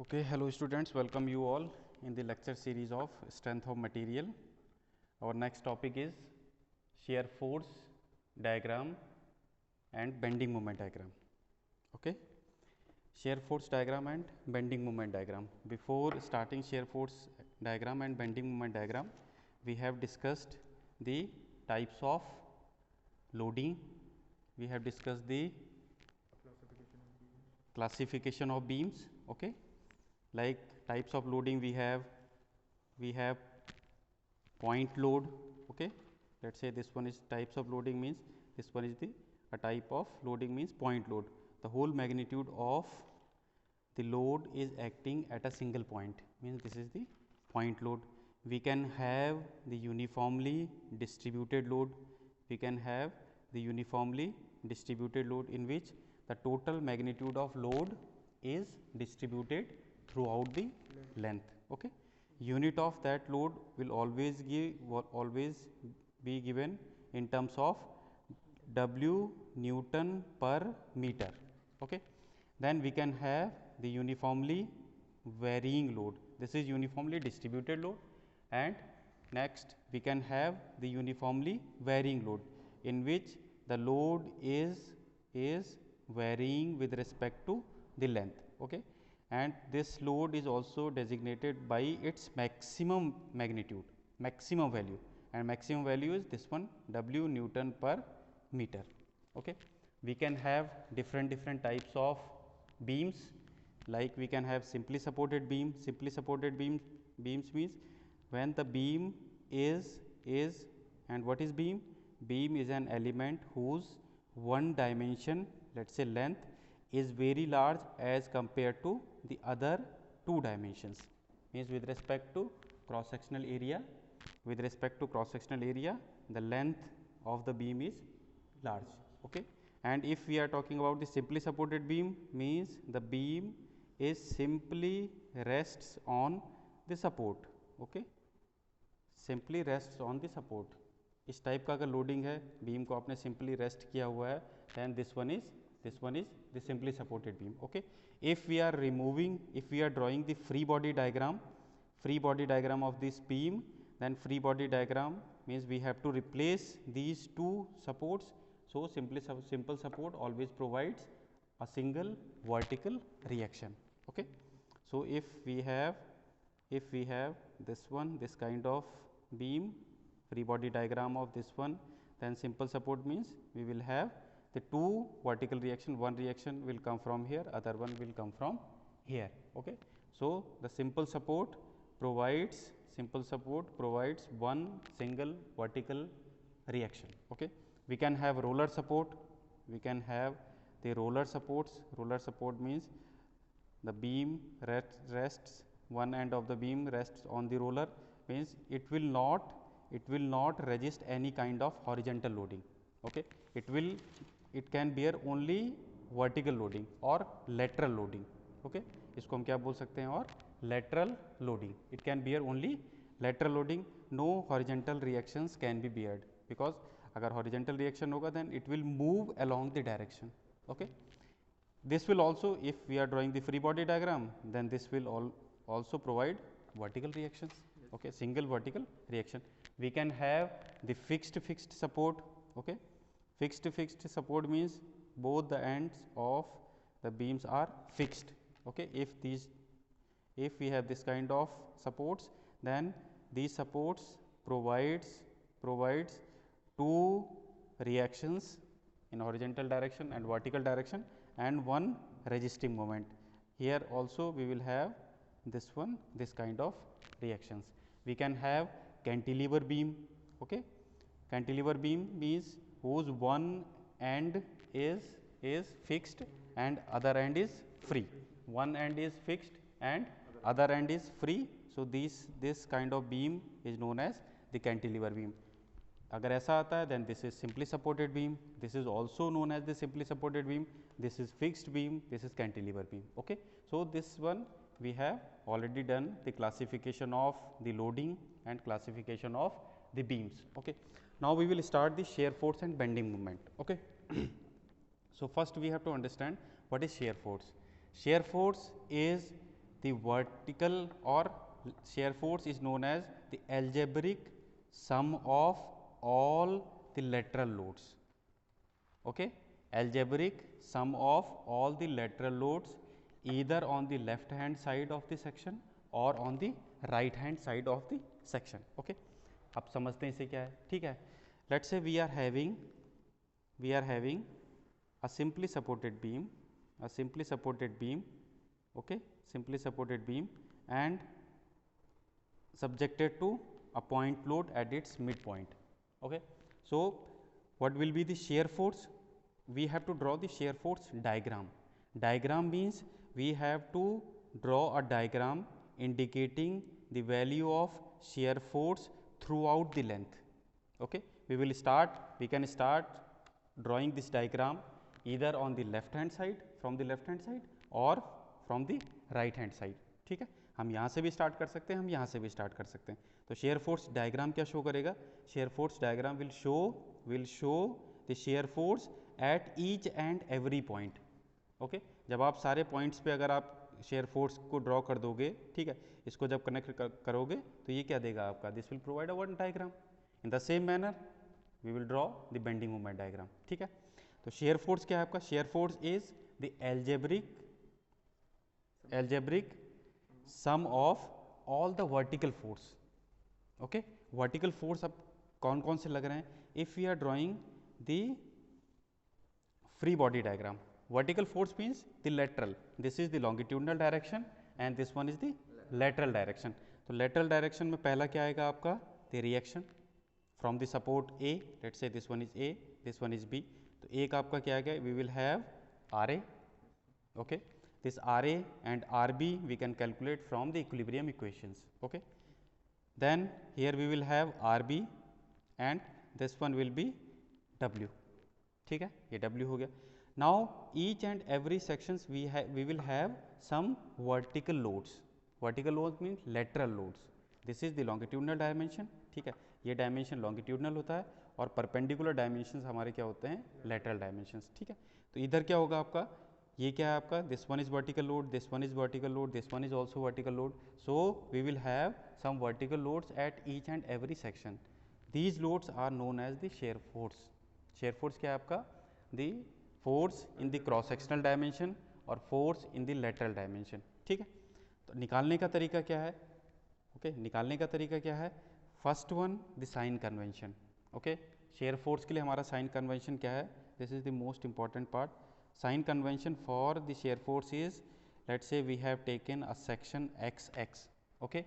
Okay, hello students, welcome you all in the lecture series of strength of material. Our next topic is shear force diagram and bending moment diagram. Okay, shear force diagram and bending moment diagram. Before starting shear force diagram and bending moment diagram, we have discussed the types of loading, we have discussed the classification of beams. Okay, like types of loading we have point load. Okay, let's say this one is types of loading, means this one is the a type of loading, means point load. The whole magnitude of the load is acting at a single point, means this is the point load. We can have the uniformly distributed load, we can have the uniformly distributed load in which the total magnitude of load is distributed throughout the length. Okay, unit of that load will always be given in terms of W Newton per meter. Okay, then we can have the uniformly varying load, this is uniformly distributed load. And next we can have the uniformly varying load in which the load is varying with respect to the length. Okay, and this load is also designated by its maximum magnitude, maximum value, and maximum value is this one, W Newton per meter. Okay, we can have different types of beams, like we can have simply supported beam. Simply supported beams means when the beam is and what is beam? Beam is an element whose one dimension, let's say length, is very large as compared to the other two dimensions, means with respect to cross sectional area, the length of the beam is large. Okay, and if we are talking about the simply supported beam, means the beam is simply rests on the support. Okay, simply rests on the support. इस type का अगर loading है, beam को आपने simply rest किया हुआ है, then this one is the simply supported beam. Okay, if we are drawing the free body diagram of this beam, then free body diagram means we have to replace these two supports. So simple support always provides a single vertical reaction. Okay, so if we have this one, this kind of beam, free body diagram of this one, then simple support means we will have the two vertical reaction, one reaction will come from here, other one will come from here. Okay, so the simple support provides one single vertical reaction. Okay, we can have roller support, we can have the roller supports. Roller support means the beam rests, one end of the beam rests on the roller, means it will not resist any kind of horizontal loading. Okay, it can bear only vertical loading or lateral loading. Okay, इसको हम क्या बोल सकते हैं, और lateral loading, it can bear only lateral loading, no horizontal reactions can be bared, because अगर horizontal reaction होगा then it will move along the direction. Okay, this will also, if we are drawing the free body diagram, then this will also provide vertical reactions. Okay, single vertical reaction. We can have the fixed support. Okay, fixed support means both the ends of the beams are fixed. Okay, if we have this kind of supports, then these supports provides two reactions in horizontal direction and vertical direction, and one resisting moment. Here also we will have this one, this kind of reactions. We can have cantilever beam. Okay, cantilever beam means whose one end is fixed and other end is free. One end is fixed and other end is free. So this kind of beam is known as the cantilever beam. अगर ऐसा आता है then this is simply supported beam, this is also known as the simply supported beam, this is fixed beam, this is cantilever beam. Okay, so this one we have already done the classification of the loading and classification of the beams. Okay, now we will start the shear force and bending moment. Okay, so first we have to understand what is shear force. Shear force is the vertical or shear force is known as the algebraic sum of all the lateral loads. Okay, algebraic sum of all the lateral loads either on the left hand side of the section or on the right hand side of the section. Okay, अब समझते हैं इसे क्या है. ठीक है, let's say we are having a simply supported beam, okay, simply supported beam and subjected to a point load at its midpoint. Okay, so what will be the shear force? We have to draw the shear force diagram. Diagram means we have to draw a diagram indicating the value of shear force throughout the length. Okay, we can start drawing this diagram either on the left hand side, from the left hand side or from the right hand side. ठीक है, हम यहाँ से भी start कर सकते हैं, हम यहाँ से भी स्टार्ट कर सकते हैं. तो शेयर फोर्स डायग्राम क्या शो करेगा? Share force diagram will show the shear force eight each and every point. Okay, जब आप सारे पॉइंट्स पे अगर आप शेयर फोर्स को ड्रॉ कर दोगे, ठीक है, इसको जब कनेक्ट करोगे तो ये क्या देगा आपका? This will provide a one diagram. In the same manner we will draw the bending moment diagram. ठीक है, तो शेयर फोर्स क्या है आपका? Shear force is the algebraic sum of all the vertical force. Okay, vertical force अब कौन कौन से लग रहे हैं? If we are drawing the free body diagram, vertical force means the lateral. This is the longitudinal direction and this one is the lateral direction. तो lateral direction में पहला क्या आएगा आपका? The reaction from the support A. Let's say this one is A, this one is B. तो A का आपका क्या आएगा? We will have RA. Okay, this RA and RB we can calculate from the equilibrium equations. Okay, then here we will have RB and this one will be W. ठीक है, ये W हो गया. Now each and every sections we will have some vertical loads. Vertical loads means lateral loads. This is the longitudinal dimension. ठीक है, ये dimension longitudinal होता है और perpendicular dimensions हमारे क्या होते हैं? lateral dimensions. ठीक है, तो इधर क्या होगा आपका? ये क्या है आपका? This one is vertical load, this one is vertical load, this one is also vertical load. So we will have some vertical loads at each and every section. These loads are known as the shear force. Shear force क्या है आपका? The force in the cross sectional dimension और force in the lateral dimension. ठीक है, तो निकालने का तरीका क्या है? ओके, निकालने का तरीका क्या है? First one the sign convention. Okay, shear force के लिए हमारा साइन कन्वेंशन क्या है? This is the most important part. Sign convention for the shear force is, let's say we have taken a section XX. Okay,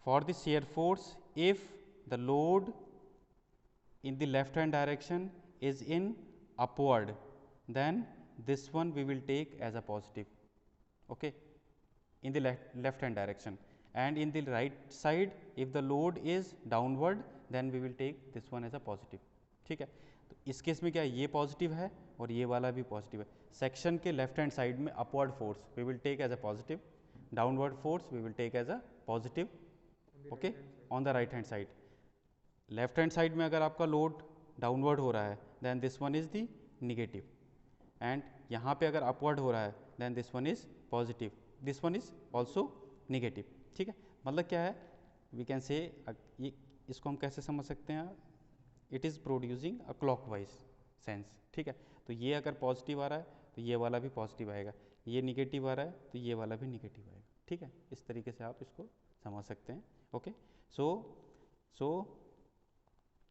for the shear force, if the load in the left hand direction is in upward, then this one we will take as a positive. Okay, in the left hand direction, and in the right side if the load is downward, then we will take this one as a positive. ठीक है, तो इस case में क्या है? ये positive है और ये वाला भी पॉजिटिव है. सेक्शन के लेफ्ट हैंड साइड में upward force we will take as a positive, downward force we will take as a positive. Okay, on the right hand side. Left hand side में अगर आपका लोड डाउनवर्ड हो रहा है then this one is the negative, and यहाँ पे अगर upward हो रहा है then this one is positive, this one is also negative. ठीक है, मतलब क्या है? वी कैन से ये, इसको हम कैसे समझ सकते हैं? It is producing a clockwise sense. ठीक है, तो ये अगर पॉजिटिव आ रहा है तो ये वाला भी पॉजिटिव आएगा, ये निगेटिव आ रहा है तो ये वाला भी निगेटिव आएगा. ठीक है, इस तरीके से आप इसको समझ सकते हैं. Okay, so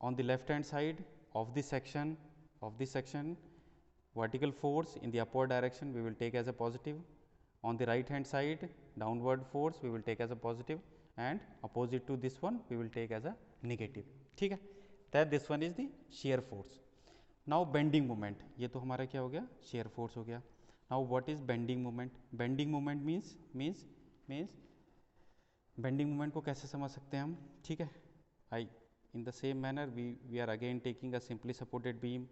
on the left hand side of this section vertical force in the upward direction we will take as a positive. On the right hand side downward force we will take as a positive, and opposite to this one we will take as a negative. ठीक है, that this one is the shear force. Now bending moment, ये तो हमारा क्या हो गया? shear force हो गया. Now what is bending moment? Bending moment means bending moment को कैसे समझ सकते हैं हम? ठीक है, in the same manner we are again taking a simply supported beam.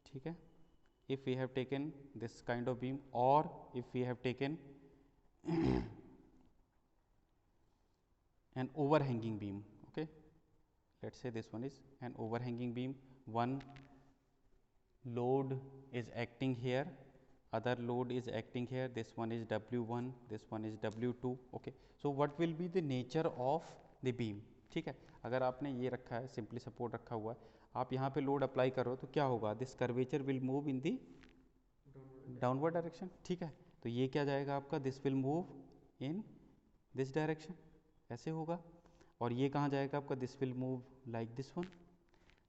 ठीक है, if we have taken this kind of beam or if we have taken an overhanging beam. Okay, let's say this one is an overhanging beam. One load is acting here, other load is acting here, this one is W1, this one is W2. okay, so what will be the nature of the beam? ठीक है, अगर आपने ये रखा है, simply support रखा हुआ है, आप यहाँ पे लोड अप्लाई करो तो क्या होगा, this curvature will move in the downward direction. ठीक है, तो ये क्या जाएगा आपका, this will move in this direction, ऐसे होगा. और ये कहाँ जाएगा आपका, this will move like this one.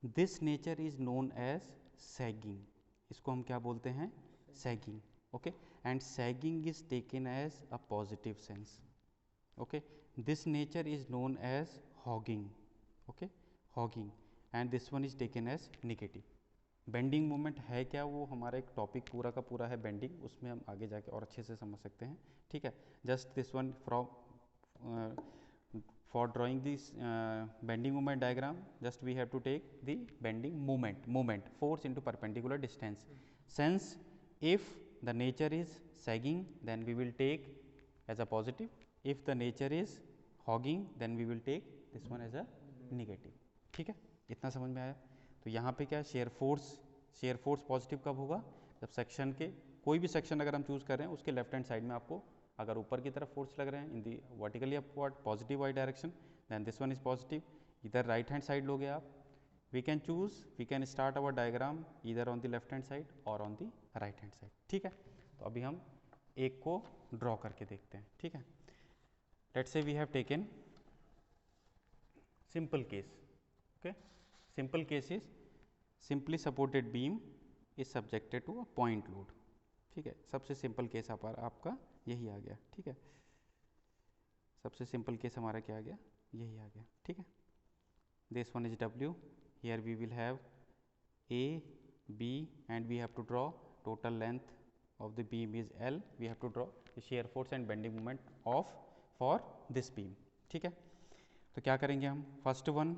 This nature is known as sagging. इसको हम क्या बोलते हैं, sagging. Okay, and sagging is taken as a positive sense. Okay, this nature is known as hogging. Okay, hogging, and this one is taken as negative. Bending moment है क्या, वो हमारा एक टॉपिक पूरा का पूरा है बेंडिंग, उसमें हम आगे जाके और अच्छे से समझ सकते हैं. ठीक है, just this one from for drawing this bending moment diagram, just we have to take the bending moment force into perpendicular distance. Since if the nature is sagging, then we will take as a positive. If the nature is hogging, then we will take this one as a negative. ठीक है, इतना समझ में आया. तो यहाँ पे क्या, शेयर फोर्स पॉजिटिव कब होगा, जब सेक्शन के कोई भी सेक्शन अगर हम चूज कर रहे हैं उसके लेफ्ट हैंड साइड में आपको अगर ऊपर की तरफ फोर्स लग रहे हैं in the vertically upward positive Y direction, then this one is positive. इधर राइट हैंड साइड लोगे आप, we can start our diagram इधर on the left hand side और on the right hand side. ठीक है, तो अभी हम एक को ड्रॉ करके देखते हैं. ठीक है, let's say we have taken simple case. Okay, simple case is simply supported beam is subjected to a point load. ठीक है, सबसे सिंपल केस आपका यही आ गया. ठीक है, सबसे सिंपल केस हमारा क्या आ गया, यही आ गया. ठीक है, this one is W, here we will have A, B and we have to draw total length of the beam is L. We have to draw the shear force and bending moment of for this beam. ठीक है, तो क्या करेंगे हम, first one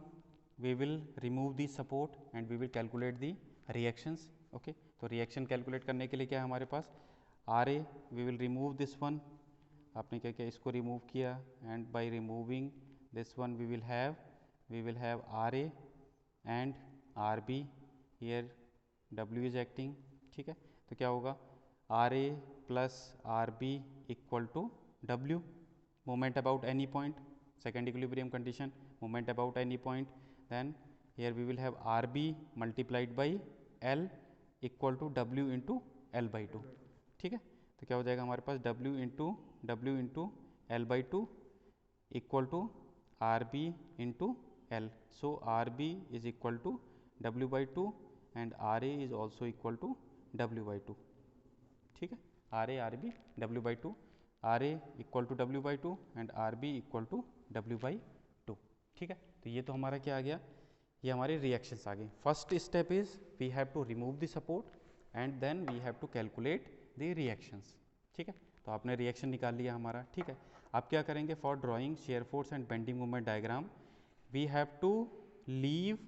we will remove the support and we will calculate the reactions. Okay, तो reaction calculate करने के लिए क्या है हमारे पास, RA, we will remove this one. आपने क्या किया, इसको रिमूव किया, and by removing this one we will have RA and RB. Here W is acting. ठीक है, तो क्या होगा, RA plus RB equal to W, moment about any point, second equilibrium condition, moment about any point. Then here we will have RB multiplied by L equal to W into L by 2. ठीक है, तो क्या हो जाएगा हमारे पास, W into L by 2 equal to RB into L. So RB is equal to W by 2 and RA is also equal to W by 2. ठीक है, RA RB W by 2, RA equal to W by 2 and RB equal to W by 2. ठीक है, तो ये तो हमारा क्या आ गया, ये हमारे रिएक्शंस आ गए. First step is we have to remove the support and then we have to calculate the reactions. ठीक है, तो आपने रिएक्शन निकाल लिया हमारा. ठीक है, आप क्या करेंगे, for drawing shear force and bending moment diagram we have to leave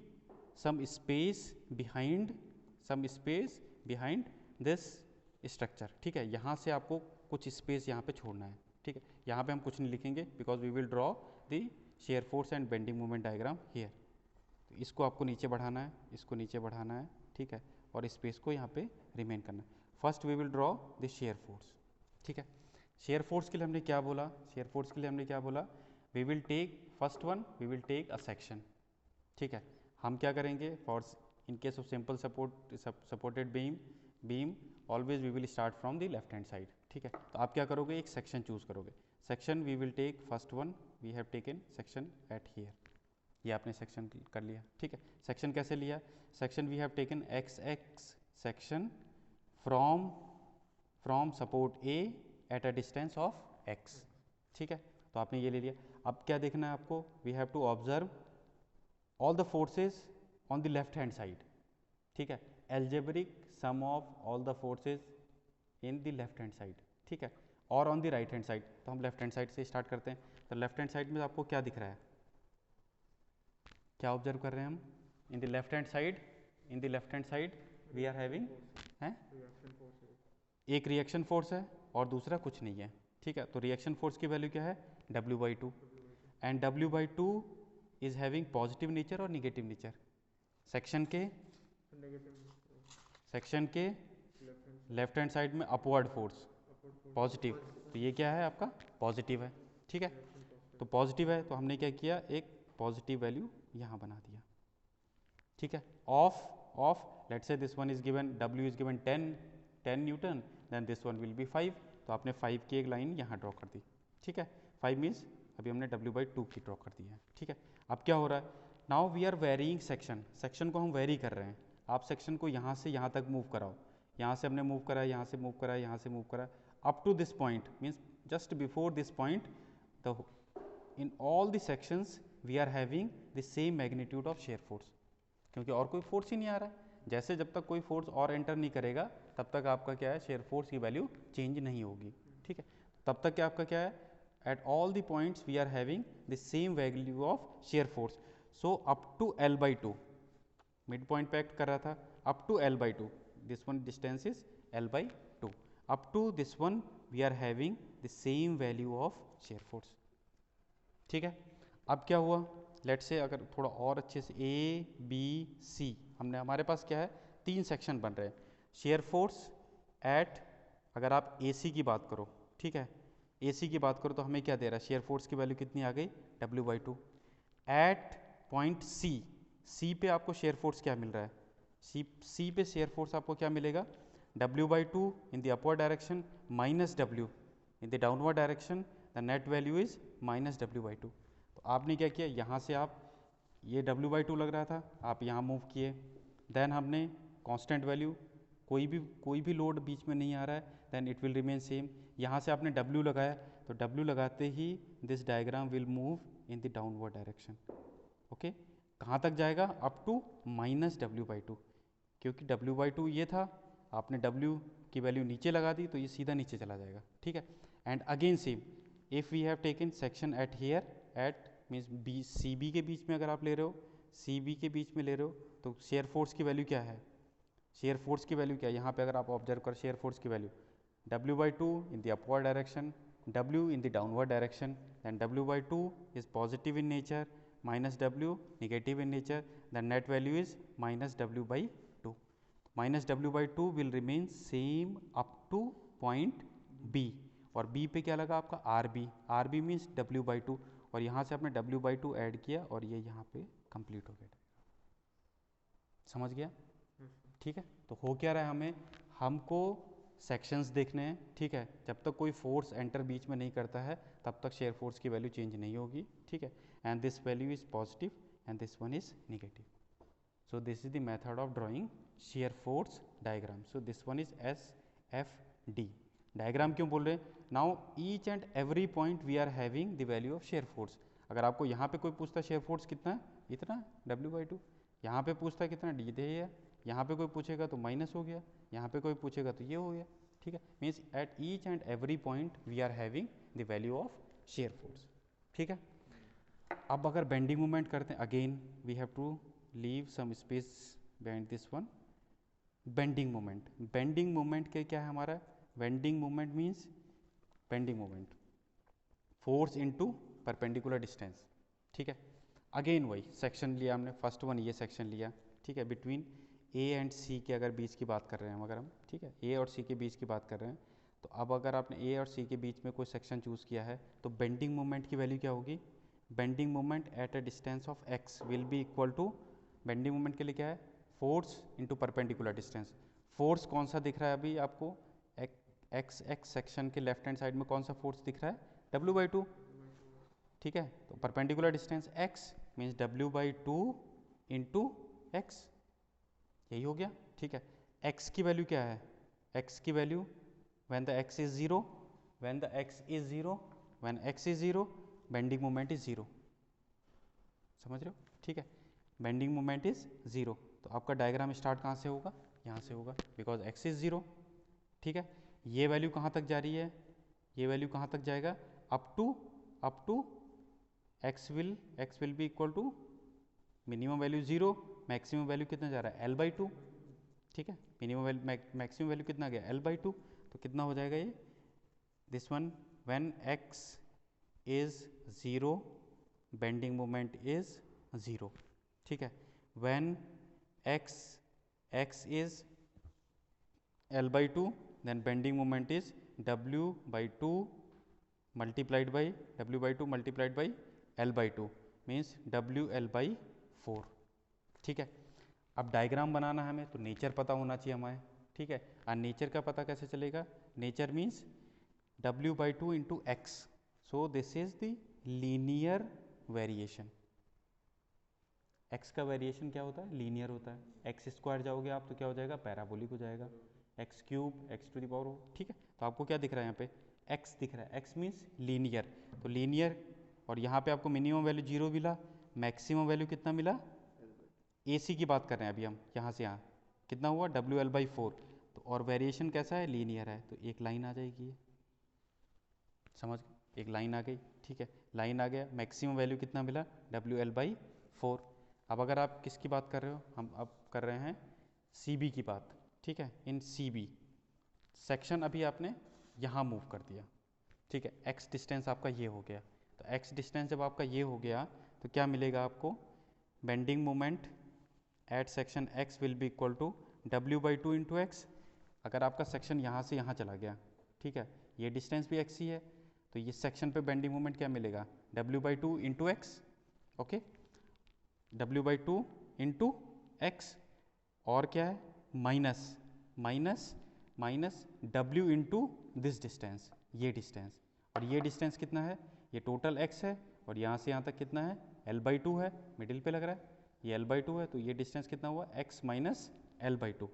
some space behind this structure. ठीक है, यहाँ से आपको कुछ स्पेस यहाँ पे छोड़ना है. ठीक है, यहाँ पे हम कुछ नहीं लिखेंगे because we will draw the shear force and bending moment diagram here. तो इसको आपको नीचे बढ़ाना है, इसको नीचे बढ़ाना है. ठीक है, और स्पेस को यहाँ पे रिमेन करना है. First we will draw the shear force. ठीक है, शेयर फोर्स के लिए हमने क्या बोला, we will take first one, we will take a section. ठीक है, हम क्या करेंगे, for in case of simple supported beam always we will start from the left hand side. ठीक है, तो आप क्या करोगे, एक सेक्शन चूज करोगे. Section we will take first one, we have taken section at here. ये आपने सेक्शन कर लिया. ठीक है, सेक्शन कैसे लिया, section we have taken XX section from support A at a distance of X. ठीक है, तो आपने ये ले लिया. अब क्या देखना है आपको, we have to observe all the forces on the left hand side. ठीक है, algebraic sum of all the forces in the left hand side. ठीक है, और on the right hand side. तो हम लेफ्ट हैंड साइड से start करते हैं. तो लेफ्ट हैंड साइड में आपको क्या दिख रहा है, क्या ऑब्जर्व कर रहे हैं हम, in the left hand side we are having एक रिएक्शन फोर्स है और दूसरा कुछ नहीं है. ठीक है, तो रिएक्शन फोर्स की वैल्यू क्या है, W by 2 and W by 2 is having positive nature और निगेटिव नेचर. सेक्शन के लेफ्ट हैंड साइड में अपवर्ड फोर्स पॉजिटिव, तो ये क्या है आपका पॉजिटिव है, ठीक है। तो पॉजिटिव है तो हमने क्या किया, एक पॉजिटिव वैल्यू यहाँ बना दिया, ठीक है। Of let's say this one is given, W is given 10 newton, then this one will be 5, तो आपने 5 की एक लाइन यहाँ ड्रॉ कर दी, ठीक है। 5 मीन्स अभी हमने W/2 की ड्रॉ कर दी है, ठीक है। अब क्या हो रहा है, now we are varying section को हम वेरी कर रहे हैं। आप सेक्शन को यहाँ से यहाँ तक मूव कराओ, यहाँ से हमने मूव करा, यहाँ से मूव करा, यहाँ से मूव करा, up to this point means just before this point the in all the sections we are having the same magnitude of shear force, क्योंकि और कोई फोर्स ही नहीं आ रहा है। जैसे जब तक कोई फोर्स और एंटर नहीं करेगा तब तक आपका क्या है, शेयर फोर्स की वैल्यू चेंज नहीं होगी, ठीक है। तब तक क्या आपका क्या है, at all the points we are having the same value of shear force. So up to L/2 mid point पे एक्ट कर रहा था, up to L/2 this one distance is L/2, up to this one we are having the same value of shear force, ठीक है। अब क्या हुआ, late से अगर थोड़ा और अच्छे से ABC हमने, हमारे पास क्या है, 3 सेक्शन बन रहे हैं। शेयर फोर्स एट, अगर आप AC की बात करो, ठीक है, AC की बात करो तो हमें क्या दे रहा है, शेयर फोर्स की वैल्यू कितनी आ गई, W/2। एट पॉइंट C पे आपको शेयर फोर्स क्या मिल रहा है, C पे शेयर फोर्स आपको क्या मिलेगा, W/2 in the upward direction minus W in the downward direction, the net value is minus W/2। तो आपने क्या किया, यहाँ से आप ये W/2 लग रहा था, आप यहाँ मूव किए, देन हमने कांस्टेंट वैल्यू, कोई भी लोड बीच में नहीं आ रहा है, then it will remain same. यहाँ से आपने W लगाया, तो W लगाते ही this diagram will move in the downward direction, okay. कहाँ तक जाएगा, अप टू माइनस W/2, क्योंकि W/2 ये था, आपने W की वैल्यू नीचे लगा दी तो ये सीधा नीचे चला जाएगा, ठीक है। And again same, if we have taken section at here at means CB के बीच में अगर आप ले रहे हो, CB के बीच में ले रहे हो, तो शेयर फोर्स की वैल्यू क्या है, शेयर फोर्स की वैल्यू क्या है, यहाँ पे अगर आप ऑब्जर्व करो शेयर फोर्स की value W/2 in the upward direction, W in the downward direction, then W/2 is positive in nature, minus W negative in nature, the net value is minus W/2. Minus W/2 will remain same up to point B, और B पे क्या लगा आपका RB means W/2, और यहाँ से आपने W/2 add किया और ये यहाँ पे कंप्लीट हो गया, समझ गया, ठीक है। तो हो क्या रहा है, हमको सेक्शंस देखने हैं, ठीक है। जब तक कोई फोर्स एंटर बीच में नहीं करता है तब तक शेयर फोर्स की वैल्यू चेंज नहीं होगी, ठीक है। And this value is positive and this one is negative. So this is the method of drawing shear force diagram. So this one is SFD diagram. क्यों बोल रहे हैं, now each and every point we are having the value of shear force. अगर आपको यहाँ पे कोई पूछता है शेयर फोर्स कितना है, इतना W/2, यहाँ पे पूछता है कितना, D दे है, यहाँ पे कोई पूछेगा तो माइनस हो गया, यहाँ पे कोई पूछेगा तो ये हो गया, ठीक है। Means at each and every point we are having the value of shear force, ठीक है। अब अगर बेंडिंग मोमेंट करते हैं, again we have to leave some space behind this one. Bending moment के क्या है हमारा, bending moment means bending moment force into perpendicular distance, ठीक है। अगेन वही सेक्शन लिया हमने, फर्स्ट वन ये सेक्शन लिया, ठीक है, बिटवीन A एंड C के अगर बीच की बात कर रहे हैं अगर हम, ठीक है, A और C के बीच की बात कर रहे हैं, तो अब अगर आपने A और C के बीच में कोई सेक्शन चूज़ किया है तो बेंडिंग मोमेंट की वैल्यू क्या होगी, bending moment at a distance of x will be equal to, bending moment के लिए क्या है, force into perpendicular distance. Force कौन सा दिख रहा है अभी आपको, x सेक्शन के लेफ्ट हैंड साइड में कौन सा फोर्स दिख रहा है, W/2, ठीक है। तो perpendicular distance x means W/2 into x, यही हो गया, ठीक है। x की वैल्यू क्या है, x की value when the x is 0, when the x is 0, when x is 0 bending moment is 0, समझ रहे हो, ठीक है। बेंडिंग मोमेंट इज 0, तो आपका डायग्राम स्टार्ट कहाँ से होगा, यहाँ से होगा, बिकॉज x इज 0, ठीक है। ये वैल्यू कहाँ तक जा रही है, ये वैल्यू कहाँ तक जाएगा, up to x will be equal to minimum value 0, maximum value कितना जा रहा है L/2, ठीक है। मिनिमम मैक्सिमम वैल्यू कितना गया L/2, तो कितना हो जाएगा ये, this one when x is 0 bending moment is 0, ठीक है। When x is L by 2, then bending moment is W by 2 multiplied by W by 2 multiplied by L by 2 means WL by 4. ठीक है, अब डायग्राम बनाना है हमें तो nature पता होना चाहिए हमें. ठीक है, और नेचर का पता कैसे चलेगा? Nature means W by 2 into x. So this is the linear variation. x का वेरिएशन क्या होता है? लीनियर होता है. एक्स स्क्वायर जाओगे आप तो क्या हो जाएगा? पैराबोलिक हो जाएगा. X cube x to the power. ठीक है, तो आपको क्या दिख रहा है यहाँ पे? x दिख रहा है. x means linear. तो लीनियर, और यहाँ पे आपको मिनिमम वैल्यू 0 मिला, मैक्सिमम वैल्यू कितना मिला? AC की बात कर रहे हैं अभी हम, यहाँ से यहाँ कितना हुआ? WL/4. तो और वेरिएशन कैसा है? लीनियर है. तो एक लाइन आ जाएगी, समझ, एक लाइन आ गई. ठीक है, लाइन आ गया. मैक्सिमम वैल्यू कितना मिला? WL/4. अब अगर आप किसकी बात कर रहे हो? हम अब कर रहे हैं CB की बात. ठीक है, इन CB सेक्शन अभी आपने यहाँ मूव कर दिया. ठीक है, x डिस्टेंस आपका ये हो गया. तो x डिस्टेंस जब आपका ये हो गया तो क्या मिलेगा आपको? Bending moment at section x will be equal to W/2 into x. अगर आपका सेक्शन यहाँ से यहाँ चला गया, ठीक है, ये डिस्टेंस भी x ही है, तो ये सेक्शन पे बेंडिंग मोमेंट क्या मिलेगा? W/2 into x. Okay, W/2 into x, और क्या है? Minus W into this distance, ये डिस्टेंस. और ये डिस्टेंस कितना है? ये टोटल x है, और यहाँ से यहाँ तक कितना है? L/2 है. मिडिल पे लग रहा है, ये L/2 है, तो ये डिस्टेंस कितना हुआ? x minus L/2.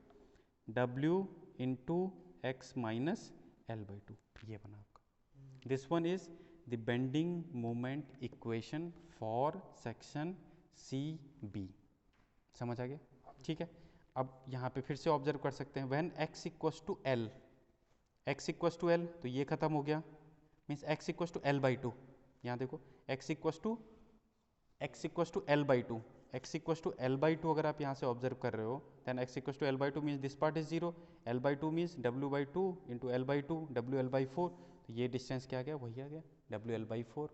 W into x minus L/2, ये बना आपका. This one is the bending moment equation for section CB. समझ आ गया? ठीक है, अब यहाँ पे फिर से ऑब्जर्व कर सकते हैं. When x equals to L, x equals to L, तो ये खत्म हो गया, means x equals to L/2. यहाँ देखो, x equals to L/2, x equals to L/2 अगर आप यहाँ से ऑब्जर्व कर रहे हो, then x equals to L/2 means this part is 0, L/2 means W/2 into L/2 WL/4. तो ये डिस्टेंस क्या आ गया? वही आ गया, WL/4.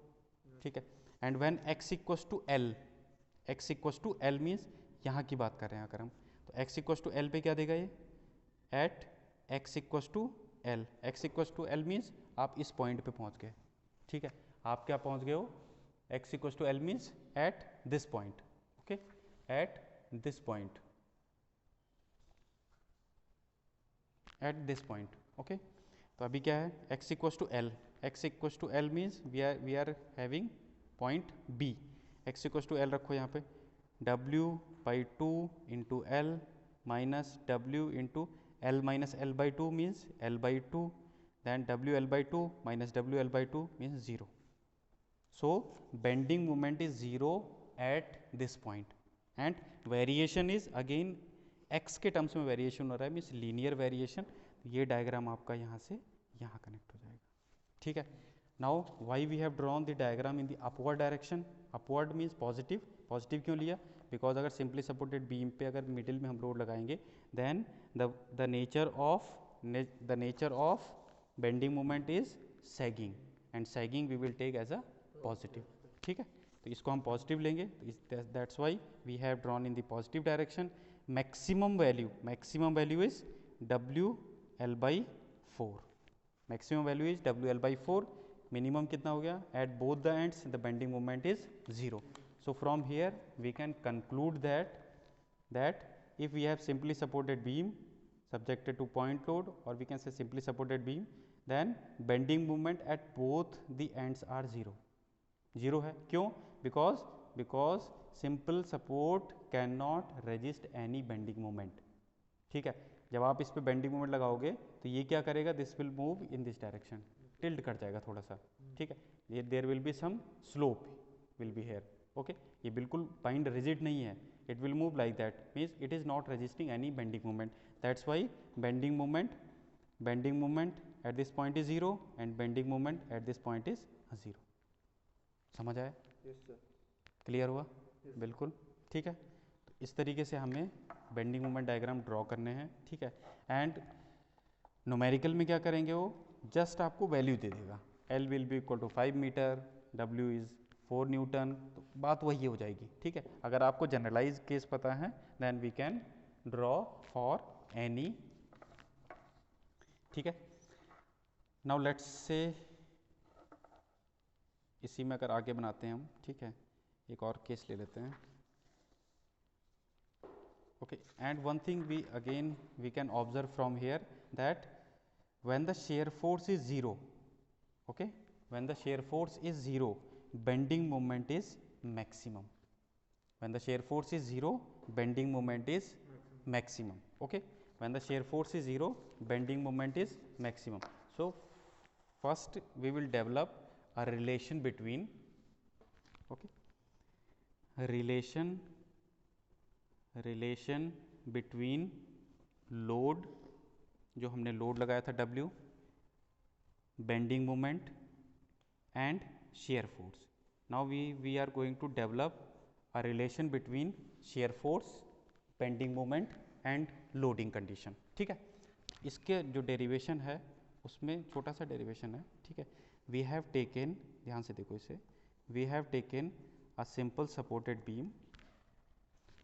ठीक है, and when x equals to L means यहाँ की बात कर रहे हैं अगर हम, तो x इक्वस टू L पे क्या देगा ये? At x equals to L. x equals to L means आप इस पॉइंट पे पहुँच गए. ठीक है, आप क्या पहुँच गए हो? x equals to L means at this point. Okay, at this point, at this point. Okay, तो अभी क्या है? x equals to L. x equals to L means we are having point B. x equals to L रखो यहाँ पे, W/2 into L minus W into L minus L/2 means L/2, then WL/2 minus WL/2 means 0. So bending moment is 0 at this point, and variation is again x के terms में variation हो रहा है, means linear variation. ये diagram आपका यहाँ से यहाँ कनेक्ट हो जाएगा. ठीक है, now why we have drawn the diagram in the upward direction. Upward means positive. Positive क्यों लिया? बिकॉज अगर सिंपली सपोर्टेड बीम पे अगर मिडिल में हम लोड लगाएंगे, then the nature of bending moment is sagging, and sagging we will take as a positive. ठीक है, तो इसको हम पॉजिटिव लेंगे, तो that's why we have drawn in the positive direction. Maximum value is WL/4. Maximum value is WL/4. Minimum कितना हो गया? At both the ends the bending moment is 0. So from here we can conclude that if we have simply supported beam subjected to point load, or we can say simply supported beam, then bending moment at both the ends are 0. 0 है. क्यों? because simple support cannot resist any bending moment. ठीक है, जब आप इस पे bending moment लगाओगे तो ये क्या करेगा? This will move in this direction, tilt कर जाएगा थोड़ा सा. ठीक है, ये there will be some slope will be here. Okay, ये बिल्कुल बाइंड रिजिड नहीं है, it will move like that, means it is not resisting any bending moment. That's why bending moment at this point is 0 and bending moment at this point is 0. समझ आया? Yes sir. Clear हुआ? बिल्कुल. ठीक है, तो इस तरीके से हमें बेंडिंग मोमेंट डायग्राम ड्रॉ करने हैं. ठीक है, एंड न्यूमेरिकल में क्या करेंगे? वो जस्ट आपको वैल्यू दे देगा. L will be equal to 5 metre, W is 4 newton, तो बात वही हो जाएगी. ठीक है, अगर आपको जनरलाइज केस पता है, then we can draw for any ठीक है। नाउ लेट्स से इसी में अगर आगे बनाते हैं हम, ठीक है, एक और केस ले लेते हैं। Okay, and one thing we can observe from here that when the shear force is 0, okay, when the shear force is 0, bending moment is maximum. When the shear force is 0, bending moment is maximum. Okay, when the shear force is 0, bending moment is maximum. So first we will develop a relation between, okay, relation between load, जो हमने load लगाया था W, bending moment and shear force. Now we are going to develop a relation between shear force, bending moment and loading condition. ठीक है, इसके जो derivation है उसमें छोटा सा डेरिवेशन है, ठीक है। वी हैव टेकन, ध्यान से देखो इसे, we have taken a simple supported beam,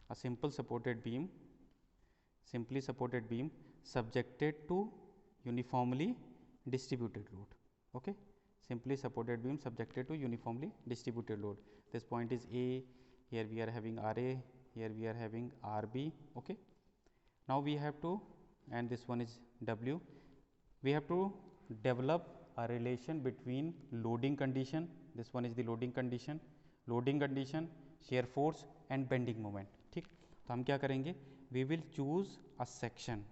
a simply supported beam subjected to uniformly distributed load. Okay, simply supported beam subjected to uniformly distributed load. This point is A, here we are having RA, here we are having RB. Okay, now we have to, and this one is W, we have to develop a relation between loading condition, this one is the loading condition, shear force and bending moment. ठीक, तो हम क्या करेंगे, we will choose a section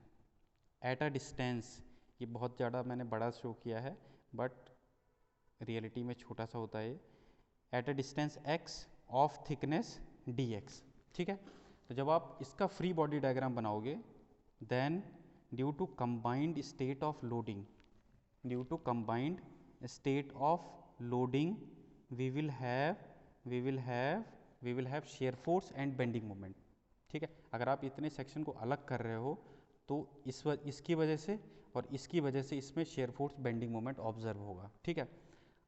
at a distance, ये बहुत ज़्यादा मैंने बड़ा शो किया है बट रियलिटी में छोटा सा होता है, at a distance x of thickness dx. ठीक है, तो जब आप इसका फ्री बॉडी डायग्राम बनाओगे, then due to combined state of loading, we will have shear force and bending moment. ठीक है, अगर आप इतने सेक्शन को अलग कर रहे हो तो इसकी वजह से और इसकी वजह से इसमें shear force bending moment observe होगा. ठीक है,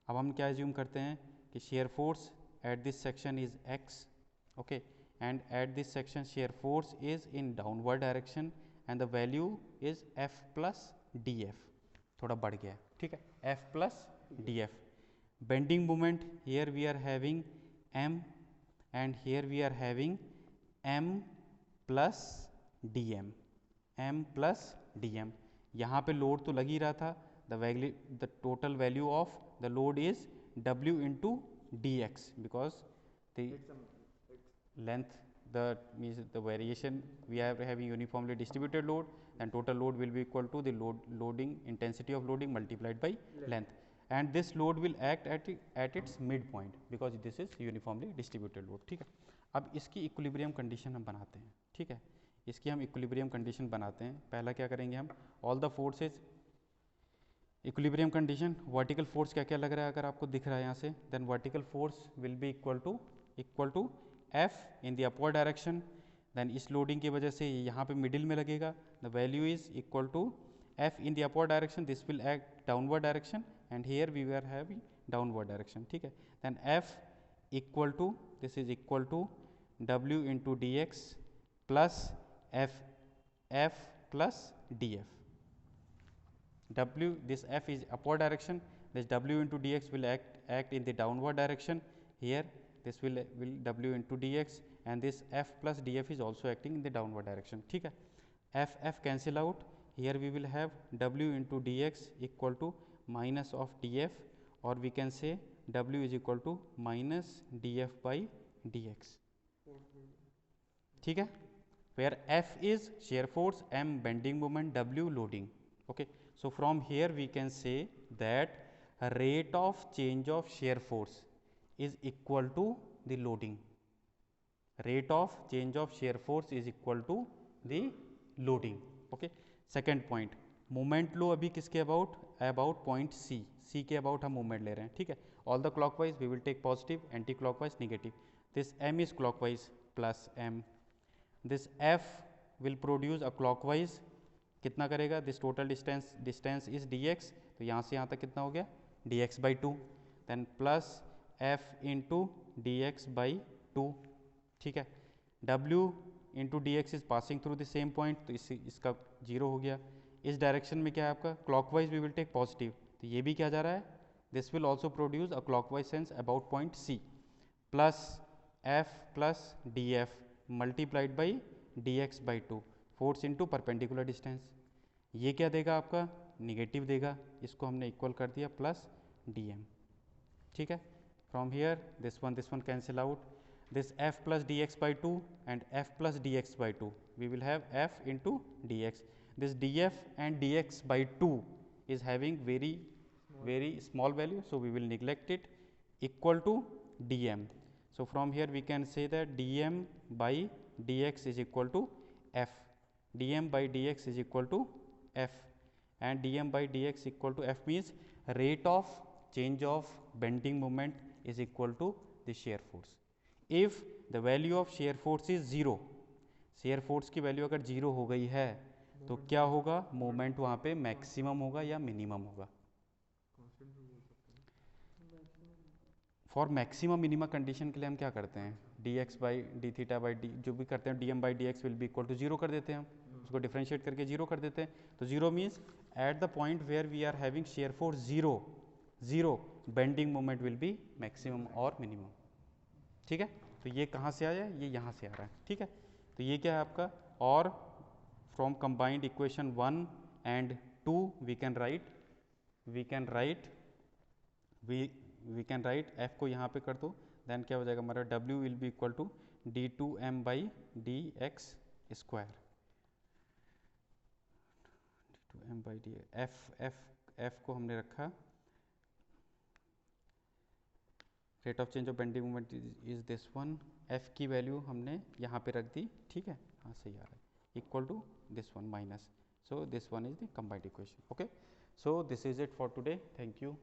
अब हम क्या एज्यूम करते हैं कि shear force at this section is x, okay, and at this section shear force is in downward direction and the value is f plus d f. थोड़ा बढ़ गया है, ठीक है, f plus d f. Bending moment, here we are having m and here we are having m plus dm, यहाँ पे load तो लग ही रहा था, the total value of the load is w into dx because the length, the variation, we are having uniformly distributed load and total load will be equal to the loading intensity of loading multiplied by length. And this load will act at its midpoint because this is uniformly distributed load. ठीक है, अब इसकी equilibrium condition हम बनाते हैं. ठीक है, इसकी हम इक्विलिब्रियम कंडीशन बनाते हैं. पहला क्या करेंगे हम, all the forces equilibrium condition. Vertical force क्या क्या लग रहा है अगर आपको दिख रहा है यहाँ से, then vertical force will be equal to f in the upward direction. Then इस लोडिंग की वजह से यहाँ पे मिडिल में लगेगा, the value is equal to f in the upward direction, this will act downward direction and here we were having downward direction. ठीक है, then f equal to, this is equal to w into dx plus f plus df. W, this f is upward direction, this w into dx will act in the downward direction. Here this will w into dx and this f plus df is also acting in the downward direction. ठीक है, f cancel out, here we will have w into dx equal to minus of df, or we can say w is equal to minus df by dx. ठीक है, where f is shear force, m bending moment, w loading. Okay, so from here we can say that rate of change of shear force is equal to the loading. Rate of change of shear force is equal to the loading. Okay, second point, moment लो अभी किसके about point सी के about हम movement ले रहे हैं. ठीक है, all the clockwise we will take positive, anti clockwise negative. This m is clockwise plus m, this f will produce a clockwise, कितना करेगा, this total distance is d x, तो यहाँ से यहाँ तक कितना हो गया, d x by two, then plus f into d x by two. ठीक है, डब्ल्यू into d x is passing through the same point, तो इसका जीरो हो गया, इस डायरेक्शन में क्या है आपका clockwise we will take positive, तो ये भी क्या जा रहा है, this will also produce a clockwise sense about point c, plus f plus d f multiplied by d x by two, force into perpendicular distance, ये क्या देगा आपका निगेटिव देगा, इसको हमने इक्वल कर दिया प्लस डी एम, ठीक है. From here this one cancel out, this f plus dx by 2 and f plus dx by 2, we will have f into dx. This df and dx by 2 is having very small value, so we will neglect it, equal to dm. So from here we can say that dm by dx is equal to f, dm by dx is equal to f, and dm by dx equal to f means rate of change of bending moment is equal to the shear force. If the value of shear force is 0, shear force की value अगर 0 हो गई है तो क्या होगा, moment वहाँ पे मैक्सिमम होगा या मिनिमम होगा. फॉर मैक्सिमम मिनिमम कंडीशन के लिए हम क्या करते हैं, d x by d theta by d जो भी करते हैं, d m by d x will be equal to 0 कर देते हैं, हम उसको डिफ्रेंशिएट करके 0 कर देते हैं. तो 0 means at the point where we are having shear force 0 bending moment will be maximum और मिनिमम. ठीक है, तो ये कहाँ से आया, ये यहाँ से आ रहा है. ठीक है, तो ये क्या है आपका, और from combined equation 1 and 2 we can write f को यहाँ पे कर दो, देन क्या हो जाएगा हमारा w will be equal to d2m by d x square, d2m by d f को हमने रखा rate of change of bending moment is this one, f की वैल्यू हमने यहाँ पे रख दी. ठीक है, हाँ सही आ रहा है, equal to this one minus, so this one is the combined equation. Okay, so this is it for today, thank you.